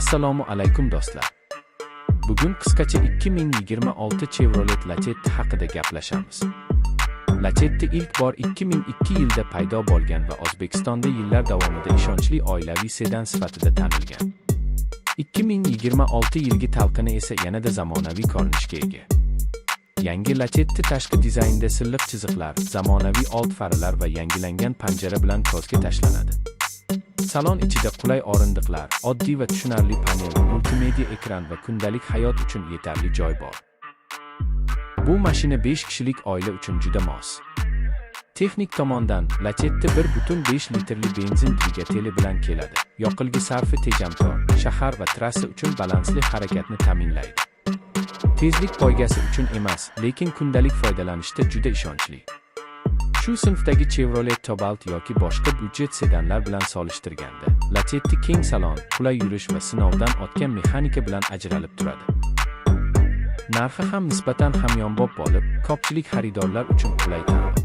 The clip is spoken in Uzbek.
Assalomu alaykum do'stlar. Bugun qisqacha 2026 Chevrolet Lacetti haqida gaplashamiz. Lacetti ilk bor 2002 yilda paydo bo'lgan va O'zbekistonda yillar davomida ishonchli oilaviy sedan sifatida tanilgan. 2026 yilgi talqini esa yanada zamonaviy ko'rinishga ega. Yangi Lacetti tashqi dizaynda silliq chiziqlar, zamonaviy old faralar va yangilangan panjara bilan ko'zga tashlanadi. Salon ichida qulay o'rindiqlar, oddiy va tushunarli panel, multimedia ekran va kundalik hayot uchun yetarli joy bor. Bu mashina 5 kishilik oila uchun juda mos. Texnik tomondan Lacetti 1.5 litrli benzin dvigateli bilan keladi. Yoqilg'i sarfi tejamkor, shahar va trassa uchun balansli harakatni ta'minlaydi. Tezlik poygasi uchun emas, lekin kundalik foydalanishda juda ishonchli. Shu sinfdagi Chevrolet Cobalt yoki boshqa byudjet sedanlar bilan solishtirganda, Lacetti keng salon, qulay yurish va sinovdan o'tgan mexanika bilan ajralib turadi. Narxi ham nisbatan hamyonbop bo'lib, ko'pchilik xaridorlar uchun qulay tanlov.